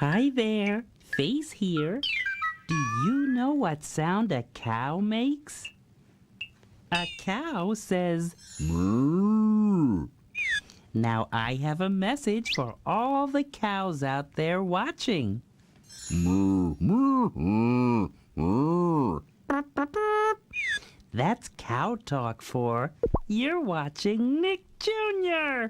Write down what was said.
Hi there, Face here. Do you know what sound a cow makes? A cow says moo. Now I have a message for all the cows out there watching. Moo, moo, moo, moo. That's cow talk for you're watching Nick Jr.